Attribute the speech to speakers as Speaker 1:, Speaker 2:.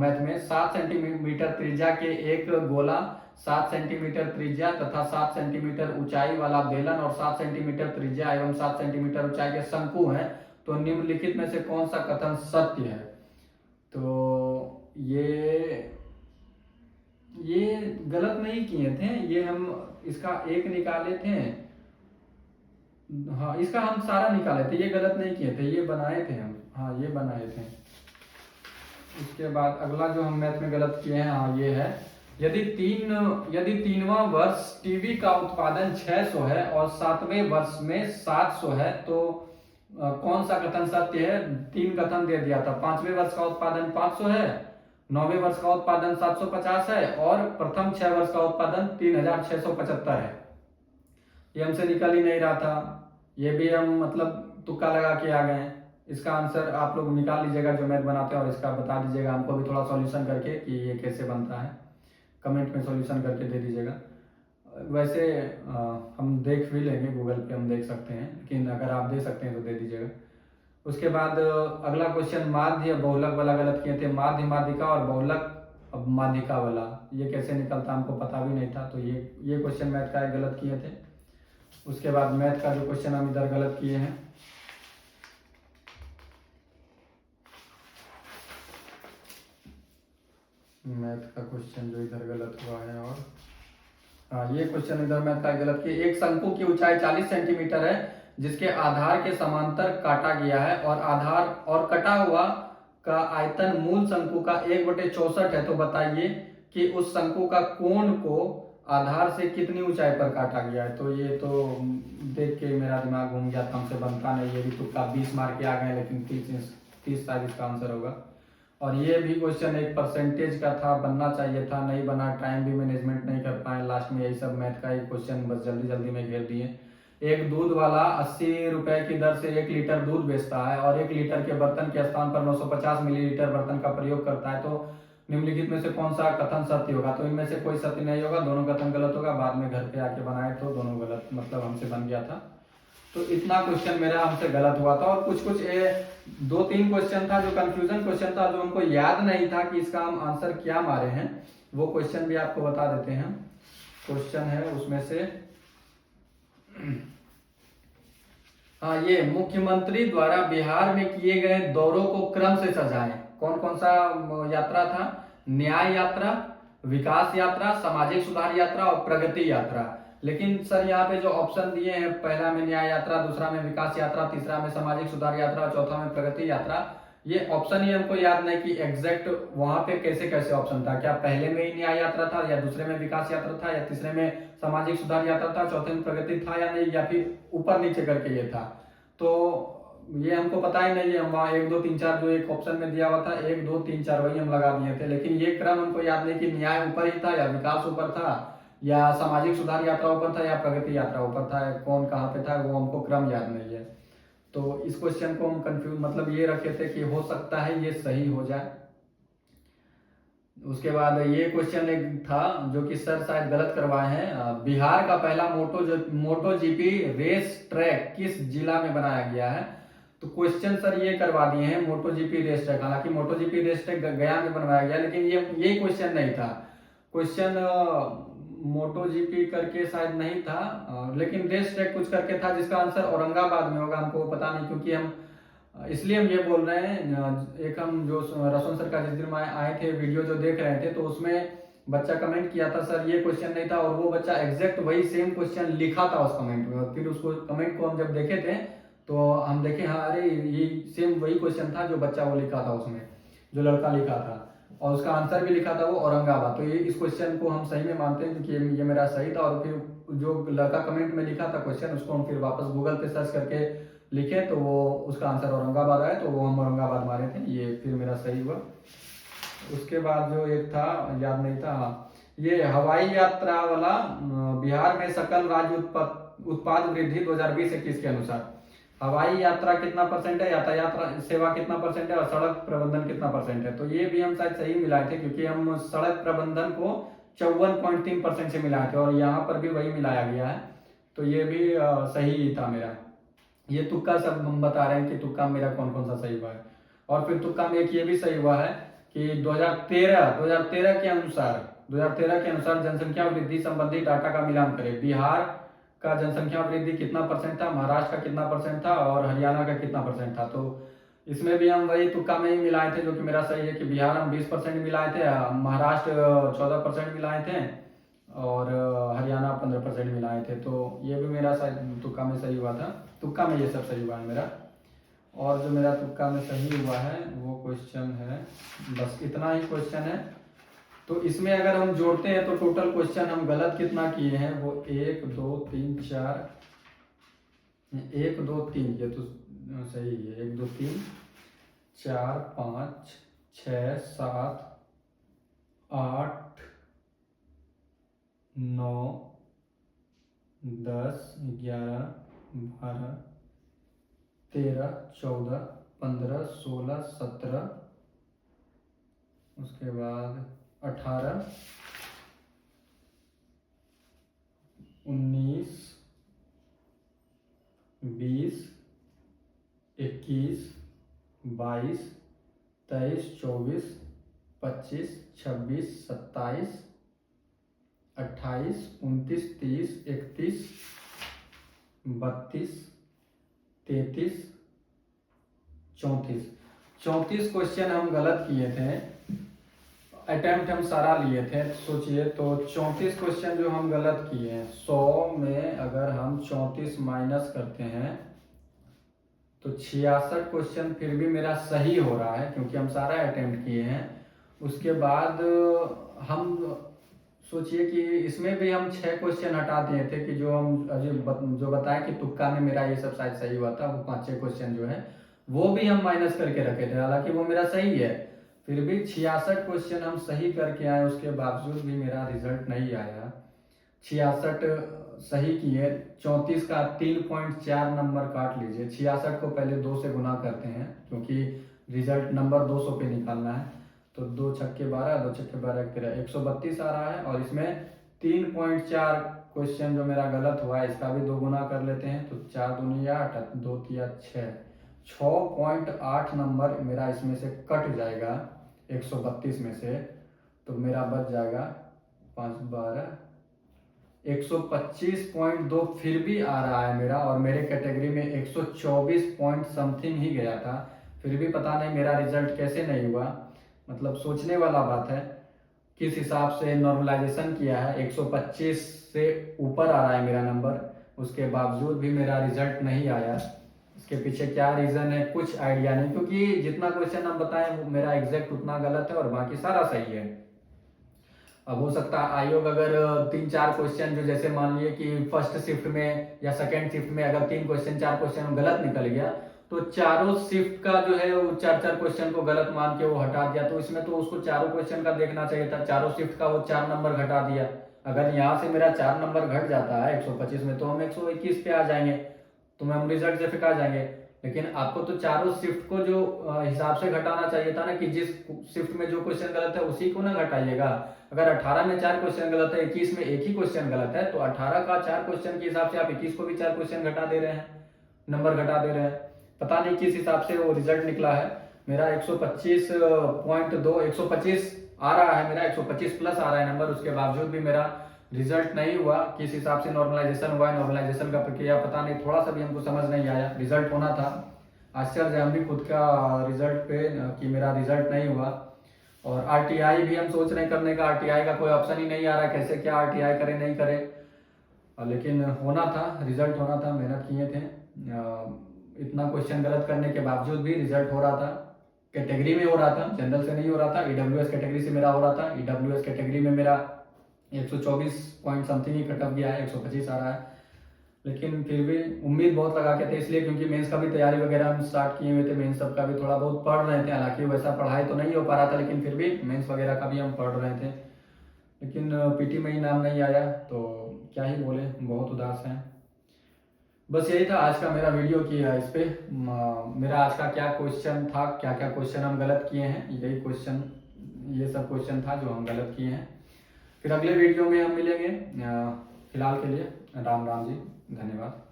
Speaker 1: Math में 7 centimetre त्रिज्या के एक गोला, 7 सेंटीमीटर त्रिज्या तथा 7 सेंटीमीटर ऊंचाई वाला बेलन और 7 सेंटीमीटर त्रिज्या एवं 7 सेंटीमीटर ऊंचाई के शंकु हैं, तो निम्नलिखित में से कौन सा कथन सत्य है? तो ये गलत नहीं किए थे, ये हम इसका एक निकाले थे। हाँ, इसका हम सारा निकाले थे, ये गलत नहीं किए थे, ये बनाए थे हम। हाँ, ये बनाए थे। उसके बाद अगला जो हम मैथ में गलत किए हैं, हाँ ये है, यदि तीनवां वर्ष टीवी का उत्पादन 600 है और 7वें वर्ष में 700 है, तो कौन सा कथन सत्य है? 3 कथन दे दिया था। 5वें वर्ष का उत्पादन 500 है, 9वें वर्ष का उत्पादन 750 है और प्रथम 6 वर्ष का उत्पादन 3675 है। ये हमसे निकल ही नहीं रहा था, ये भी हम मतलब तुक्का लगा के आ गए। इसका आंसर आप लोग निकाल लीजिएगा जो मैथ बनाते हैं, और इसका बता दीजिएगा हमको भी थोड़ा सॉल्यूशन करके कि ये कैसे बनता है। कमेंट में सॉल्यूशन करके दे दीजिएगा। वैसे हम देख भी लेंगे, गूगल पे हम देख सकते हैं, लेकिन अगर आप दे सकते हैं तो दे दीजिएगा। उसके बाद अगला क्वेश्चन माध्य बहुलक वाला गलत किए थे। माध्य माध्यिका और बहुलक अब माध्यिका वाला ये कैसे निकलता हमको पता भी नहीं था, तो ये क्वेश्चन मैथ का गलत किए थे। उसके बाद मैथ का जो क्वेश्चन हम इधर गलत किए हैं, मैथ का क्वेश्चन जो इधर गलत हुआ है, और हाँ ये क्वेश्चन इधर मैथ का गलत किया। एक शंकु की ऊंचाई 40 सेंटीमीटर है जिसके आधार के समांतर काटा गया है, और आधार और कटा हुआ का आयतन मूल शंकु का 1/64 है, तो बताइए कि उस शंकु का कोण को आधार से कितनी ऊंचाई पर काटा गया है? तो ये तो देख के मेरा दिमाग घूम गया था, हमसे बनता नहीं, ये भी तुक्का 20 मार के आ गए, लेकिन 30 शायद इसका आंसर होगा। और ये भी क्वेश्चन एक परसेंटेज का था, बनना चाहिए था, नहीं बना, टाइम भी मैनेजमेंट नहीं कर पाए, लास्ट में यही सब मैथ का ही क्वेश्चन बस जल्दी जल्दी में घेर दिए। एक दूध वाला 80 रुपए की दर से 1 लीटर दूध बेचता है और 1 लीटर के बर्तन के स्थान पर 950 मिलीलीटर बर्तन का प्रयोग करता है, तो निम्नलिखित में से कौन सा कथन सत्य होगा? तो इनमें से कोई सत्य नहीं होगा, दोनों कथन गलत होगा। बाद में घर पे आके बनाए तो दोनों गलत, मतलब हमसे बन गया था। तो इतना क्वेश्चन मेरा हमसे गलत हुआ था, और कुछ 2-3 क्वेश्चन था जो कंफ्यूजन क्वेश्चन था, जो हमको याद नहीं था कि इसका हम आंसर क्या मारे हैं, वो क्वेश्चन भी आपको बता देते हैं। क्वेश्चन है उसमें से, हाँ ये, मुख्यमंत्री द्वारा बिहार में किए गए दौरों को क्रम से सजाएं। कौन कौन सा यात्रा था? न्याय यात्रा, विकास यात्रा, सामाजिक सुधार यात्रा और प्रगति यात्रा। लेकिन सर यहाँ पे जो ऑप्शन दिए हैं, पहला में न्याय यात्रा, दूसरा में विकास यात्रा, तीसरा में सामाजिक सुधार यात्रा, चौथा में प्रगति यात्रा, ये ऑप्शन ही हमको याद नहीं कि एग्जैक्ट वहां पे कैसे कैसे ऑप्शन था। क्या पहले में ही न्याय यात्रा था, या दूसरे में विकास यात्रा था, या तीसरे में सामाजिक सुधार यात्रा था, चौथे में प्रगति था या नहीं, या फिर ऊपर नीचे करके ये था? तो ये हमको पता ही नहीं है। हम वहाँ 1 2 3 4 जो एक ऑप्शन में दिया हुआ था, 1 2 3 4 वही हम लगा दिए थे, लेकिन ये क्रम हमको याद नहीं कि न्याय ऊपर ही था, या विकास ऊपर था, या सामाजिक सुधार यात्रा ऊपर था, या प्रगति यात्रा ऊपर था, कौन कहाँ पे था, वो हमको क्रम याद नहीं है। तो इस क्वेश्चन को हम कंफ्यूज, मतलब ये रखे थे कि हो सकता है ये सही हो जाए। उसके बाद ये क्वेश्चन एक था जो कि सर शायद गलत करवाए हैं। बिहार का पहला मोटो जीपी रेस ट्रैक किस जिला में बनाया गया है? तो क्वेश्चन सर ये करवा दिए हैं मोटो जीपी रेस ट्रैक। हालांकि मोटो जीपी रेस ट्रैक गया में बनवाया गया, लेकिन ये क्वेश्चन नहीं था। क्वेश्चन मोटो जीपी करके शायद नहीं था, लेकिन रेस ट्रैक कुछ करके था, जिसका आंसर औरंगाबाद में होगा। हमको पता नहीं, क्योंकि हम इसलिए हम ये बोल रहे हैं। एक हम जो रसवन सर का जिस दिन आए थे वीडियो जो देख रहे थे, तो उसमें बच्चा कमेंट किया था सर ये क्वेश्चन नहीं था, और वो बच्चा एग्जैक्ट वही सेम क्वेश्चन लिखा था उस कमेंट में। फिर उसको कमेंट को हम जब देखे थे तो हम देखे, हाँ अरे ये सेम वही क्वेश्चन था जो बच्चा वो लिखा था, उसमें जो लड़का लिखा था, और उसका आंसर भी लिखा था वो औरंगाबाद। तो ये इस क्वेश्चन को हम सही में मानते हैं, क्योंकि ये मेरा सही था। और फिर जो लड़का कमेंट में लिखा था क्वेश्चन, उसको हम फिर वापस गूगल पे सर्च करके लिखे, तो वो उसका आंसर औरंगाबाद आया, तो वो हम औरंगाबाद मारे थे, ये फिर मेरा सही हुआ। उसके बाद जो एक था, याद नहीं था, हाँ ये हवाई यात्रा वाला, बिहार में सकल राज्य उत्पाद वृद्धि 2020-21 के अनुसार हवाई यात्रा कितना परसेंट है, यातायात सेवा कितना परसेंट है, और सड़क प्रबंधन कितना परसेंट है? तो ये भी हम शायद सही मिलाए थे, क्योंकि हम सड़क प्रबंधन को 54.3% से मिलाए थे, और यहाँ पर भी वही मिलाया गया है, तो ये भी सही था मेरा। ये तुक्का सब हम बता रहे हैं कि तुक्का मेरा कौन कौन सा सही हुआ है। और फिर तुक्का में एक ये भी सही हुआ है कि 2013 के अनुसार जनसंख्या वृद्धि संबंधी डाटा का मिलान करें। बिहार का जनसंख्या वृद्धि कितना परसेंट था, महाराष्ट्र का कितना परसेंट था और हरियाणा का कितना परसेंट था। तो इसमें भी हम वही तुक्का में ही मिलाए थे, जो कि मेरा सही है कि बिहार हम 20% मिलाए थे, महाराष्ट्र 14% मिलाए थे और हरियाणा 15% मिलाए थे। तो ये भी मेरा शायद तुक्का में सही हुआ था, तुक्का में ये सब सही हुआ है मेरा। और जो मेरा तुक्का में सही हुआ है वो क्वेश्चन है, बस इतना ही क्वेश्चन है। तो इसमें अगर हम जोड़ते हैं तो टोटल क्वेश्चन हम गलत कितना किए हैं, वो 1 2 3 4, 1 2 3, ये तो सही है, 1 2 3 4 5 6 7 8 9 10 11 12 13 14 15 16 17, उसके बाद 18 19 20 21 22 23 24 25 26 27 28 29 30 31 32 33 34 क्वेश्चन हम गलत किए थे। अटेम्प्ट हम सारा लिए थे, सोचिए तो 34 क्वेश्चन जो हम गलत किए हैं, 100 में अगर हम 34 माइनस करते हैं तो 66 क्वेश्चन फिर भी मेरा सही हो रहा है, क्योंकि हम सारा अटेम्प्ट किए हैं। उसके बाद हम सोचिए कि इसमें भी हम 6 क्वेश्चन हटा दिए थे, कि जो हम जो बताएं कि तुक्का में मेरा ये सब शायद सही हुआ था, वो 5-6 क्वेश्चन जो है वो भी हम माइनस करके रखे थे, हालांकि वो मेरा सही है। फिर भी 66 क्वेश्चन हम सही करके आए, उसके बावजूद भी मेरा रिजल्ट नहीं आया। 66 सही किए, 34 का 3.4 नंबर काट लीजिए। 66 को पहले 2 से गुना करते हैं, क्योंकि रिजल्ट नंबर 200 पे निकालना है। तो 2 छक्के 12, 2 छक्के 12 13, 132 आ रहा है। और इसमें 3.4 क्वेश्चन जो मेरा गलत हुआ है, इसका भी 2 गुना कर लेते हैं, तो 4 दूनी 8, 2 तिया 6.8 नंबर मेरा इसमें से कट जाएगा 132 में से। तो मेरा बच जाएगा 5 12, 125.2 फिर भी आ रहा है मेरा, और मेरे कैटेगरी में 124 पॉइंट समथिंग ही गया था। फिर भी पता नहीं मेरा रिजल्ट कैसे नहीं हुआ, मतलब सोचने वाला बात है। किस हिसाब से नॉर्मलाइजेशन किया है, 125 से ऊपर आ रहा है मेरा नंबर, उसके बावजूद भी मेरा रिजल्ट नहीं आया। इसके पीछे क्या रीजन है कुछ आइडिया नहीं, क्योंकि जितना क्वेश्चन हम बताएं वो मेरा एग्जैक्ट उतना गलत है और बाकी सारा सही है। अब हो सकता है आयोग अगर 3-4 क्वेश्चन, जो जैसे मान लिए कि फर्स्ट शिफ्ट में या सेकेंड शिफ्ट में अगर 3 क्वेश्चन 4 क्वेश्चन गलत निकल गया, तो चारों शिफ्ट का जो है वो 4-4 क्वेश्चन को गलत मान के वो हटा दिया, तो इसमें तो उसको चारों क्वेश्चन का देखना चाहिए था। चारों शिफ्ट का वो 4 नंबर घटा दिया। अगर यहाँ से मेरा 4 नंबर घट जाता है 125 में, तो हम 121 पे आ जाएंगे, तो हम रिजल्ट से फिर आ जाएंगे। लेकिन आपको तो चारों शिफ्ट को जो हिसाब से घटाना चाहिए था ना, कि जिस शिफ्ट में जो क्वेश्चन गलत है उसी को ना घटाइएगा। अगर 18 में 4 क्वेश्चन गलत है, 21 में 1 ही क्वेश्चन गलत है, तो 18 का 4 क्वेश्चन के हिसाब से आप 21 को भी 4 क्वेश्चन घटा दे रहे हैं, नंबर घटा दे रहे हैं। पता नहीं किस हिसाब से वो रिजल्ट निकला है। मेरा 125.2 125 आ रहा है, मेरा 125 प्लस आ रहा है नंबर, उसके बावजूद भी मेरा रिजल्ट नहीं हुआ। किस हिसाब से नॉर्मलाइजेशन हुआ है, नॉर्मलाइजेशन का प्रक्रिया पता नहीं, थोड़ा सा भी हमको समझ नहीं आया। रिजल्ट होना था, आश्चर्य हम भी खुद का रिजल्ट पे कि मेरा रिजल्ट नहीं हुआ। और आरटीआई भी हम सोच रहे करने का, आरटीआई का कोई ऑप्शन ही नहीं आ रहा, कैसे क्या आरटीआई करें नहीं करें, लेकिन होना था, रिजल्ट होना था, मेहनत किए थे। इतना क्वेश्चन गलत करने के बावजूद भी रिजल्ट हो रहा था। कैटेगरी में हो रहा था, जनरल से नहीं हो रहा था, ईडब्ल्यूएस कैटेगरी से मेरा हो रहा था। ईडब्ल्यूएस कैटेगरी में मेरा 124 पॉइंट समथिंग ही कटअप गया है, 125 आ रहा है। लेकिन फिर भी उम्मीद बहुत लगा के थे, इसलिए क्योंकि मेंस का भी तैयारी वगैरह हम स्टार्ट किए हुए थे, मेंस सब का भी थोड़ा बहुत पढ़ रहे थे। हालांकि वैसा पढ़ाई तो नहीं हो पा रहा था, लेकिन फिर भी मेंस वगैरह का भी हम पढ़ रहे थे। लेकिन पीटी में ही नाम नहीं आया, तो क्या ही बोले, बहुत उदास हैं। बस यही था आज का मेरा वीडियो कि इस पे मेरा आज का क्या क्वेश्चन था, क्या क्या क्वेश्चन हम गलत किए हैं, यही क्वेश्चन, ये सब क्वेश्चन था जो हम गलत किए हैं। फिर अगले वीडियो में हम मिलेंगे। फिलहाल के लिए राम राम जी, धन्यवाद।